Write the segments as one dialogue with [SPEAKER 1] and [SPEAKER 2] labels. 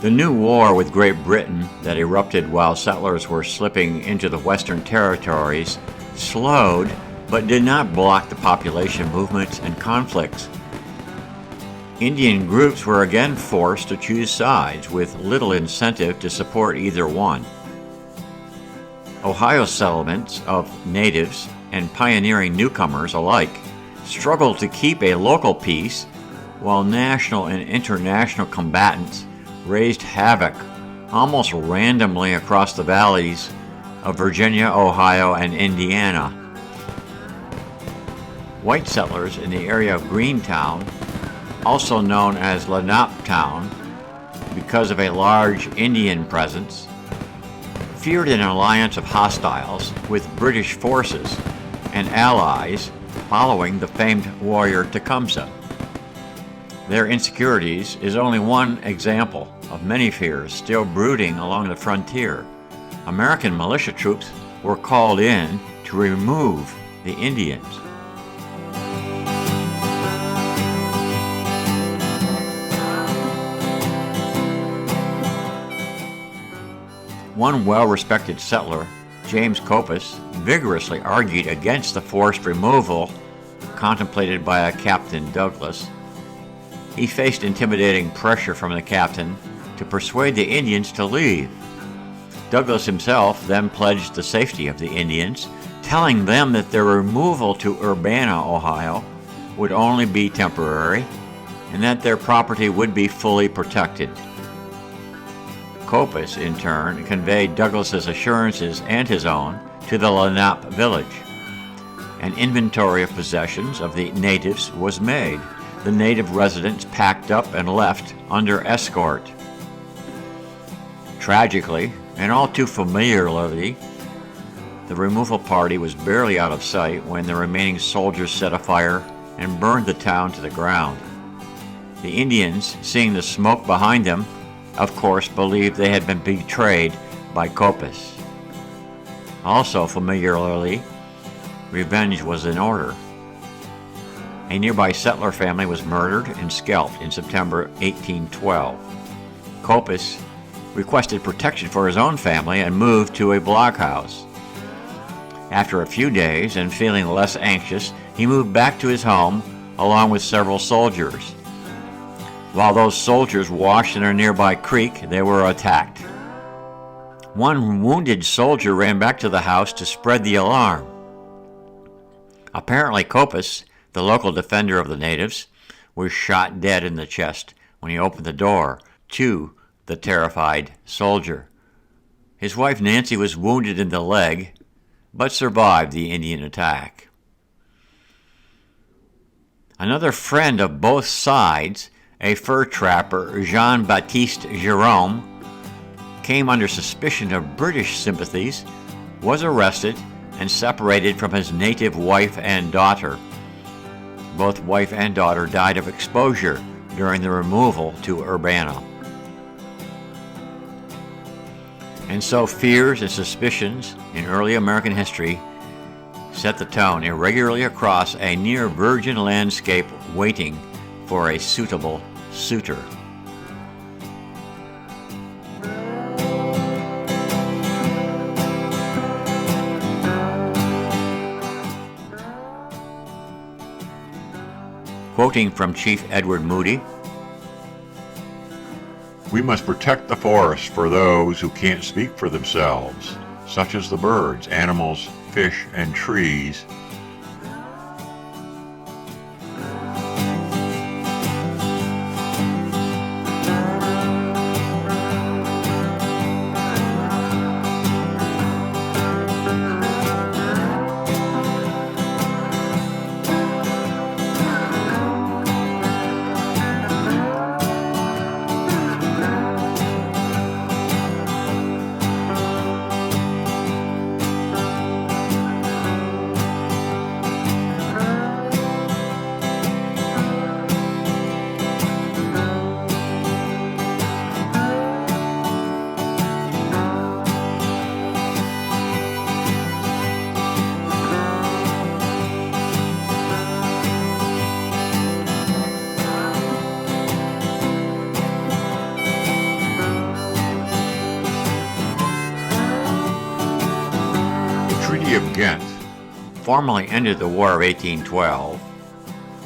[SPEAKER 1] The new war with Great Britain that erupted while settlers were slipping into the Western Territories slowed but did not block the population movements and conflicts. Indian groups were again forced to choose sides with little incentive to support either one. Ohio settlements of natives and pioneering newcomers alike struggled to keep a local peace, while national and international combatants raised havoc almost randomly across the valleys of Virginia, Ohio, and Indiana. White settlers in the area of Greentown, also known as Lenape Town because of a large Indian presence, feared an alliance of hostiles with British forces and allies following the famed warrior Tecumseh. Their insecurities is only one example of many fears still brooding along the frontier. American militia troops were called in to remove the Indians. One well-respected settler, James Copus, vigorously argued against the forced removal contemplated by a Captain Douglas. He faced intimidating pressure from the captain to persuade the Indians to leave. Douglas himself then pledged the safety of the Indians, telling them that their removal to Urbana, Ohio, would only be temporary and that their property would be fully protected. Copus, in turn, conveyed Douglas's assurances and his own to the Lenape village. An inventory of possessions of the natives was made. The native residents packed up and left under escort. Tragically, and all too familiarly, the removal party was barely out of sight when the remaining soldiers set a fire and burned the town to the ground. The Indians, seeing the smoke behind them, of course believed they had been betrayed by Copus. Also familiarly, revenge was in order. A nearby settler family was murdered and scalped in September 1812. Copus requested protection for his own family and moved to a blockhouse. After a few days and feeling less anxious, he moved back to his home along with several soldiers. While those soldiers washed in a nearby creek, they were attacked. One wounded soldier ran back to the house to spread the alarm. Apparently Copus, the local defender of the natives, was shot dead in the chest when he opened the door to the terrified soldier. His wife Nancy was wounded in the leg, but survived the Indian attack. Another friend of both sides, a fur trapper, Jean-Baptiste Jerome, came under suspicion of British sympathies, was arrested, and separated from his native wife and daughter. Both wife and daughter died of exposure during the removal to Urbana. And so fears and suspicions in early American history set the tone irregularly across a near virgin landscape waiting for a suitable suitor. Quoting from Chief Edward Moody,
[SPEAKER 2] "We must protect the forest for those who can't speak for themselves, such as the birds, animals, fish, and trees." Ghent.
[SPEAKER 1] Formally ended the War of 1812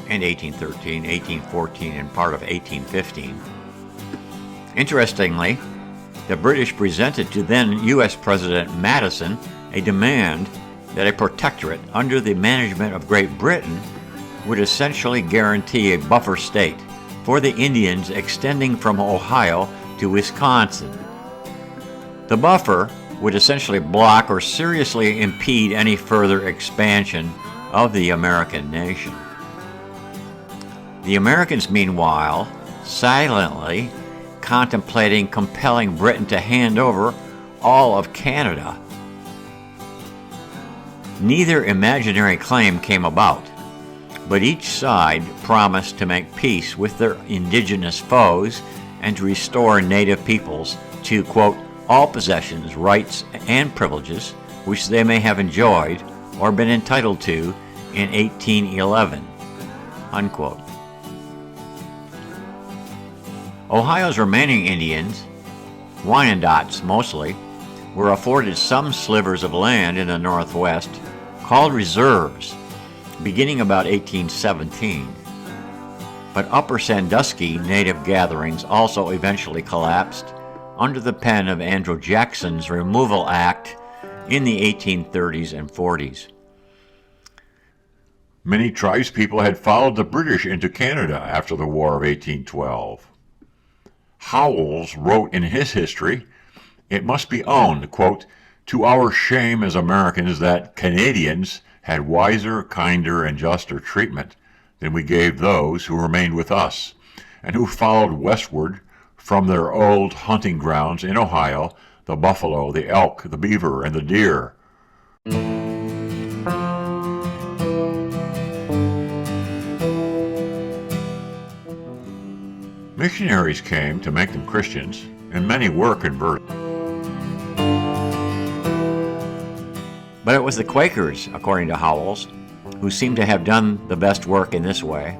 [SPEAKER 1] and 1813, 1814, and part of 1815. Interestingly, the British presented to then U.S. President Madison a demand that a protectorate under the management of Great Britain would essentially guarantee a buffer state for the Indians extending from Ohio to Wisconsin. The buffer would essentially block or seriously impede any further expansion of the American nation. The Americans, meanwhile, silently contemplating compelling Britain to hand over all of Canada. Neither imaginary claim came about, but each side promised to make peace with their indigenous foes and to restore native peoples to, quote, all possessions, rights, and privileges which they may have enjoyed or been entitled to in 1811, unquote. Ohio's remaining Indians, Wyandots mostly, were afforded some slivers of land in the Northwest called reserves, beginning about 1817. But Upper Sandusky native gatherings also eventually collapsed under the pen of Andrew Jackson's Removal Act in the 1830s and 40s.
[SPEAKER 2] Many tribespeople had followed the British into Canada after the War of 1812. Howells wrote in his history, "It must be owned, quote, to our shame as Americans that Canadians had wiser, kinder, and juster treatment than we gave those who remained with us, and who followed westward from their old hunting grounds in Ohio, the buffalo, the elk, the beaver, and the deer." Missionaries came to make them Christians, and many were converted.
[SPEAKER 1] But it was the Quakers, according to Howells, who seem to have done the best work in this way.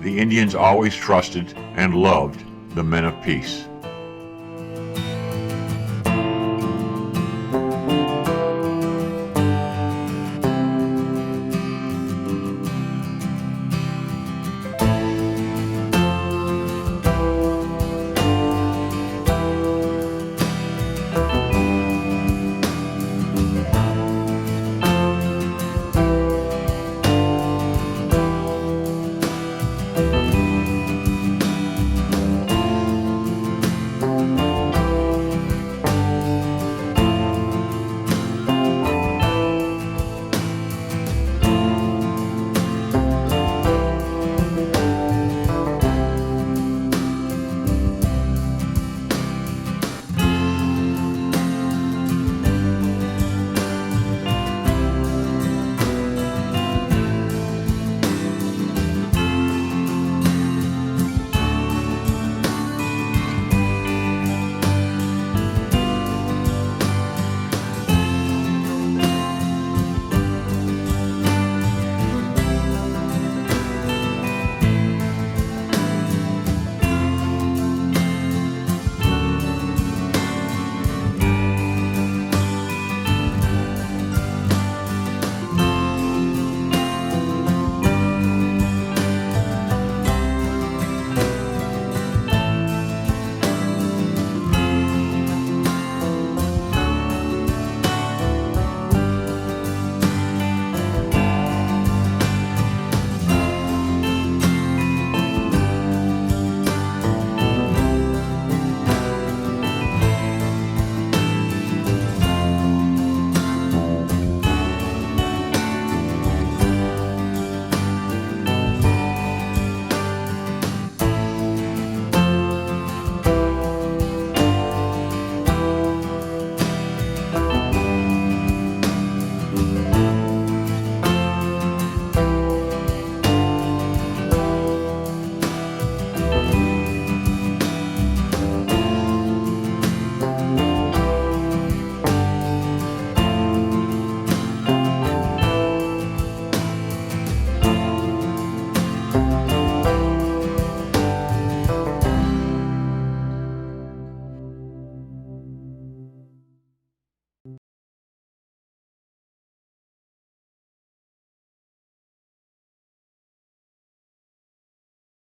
[SPEAKER 2] The Indians always trusted and loved the men of peace.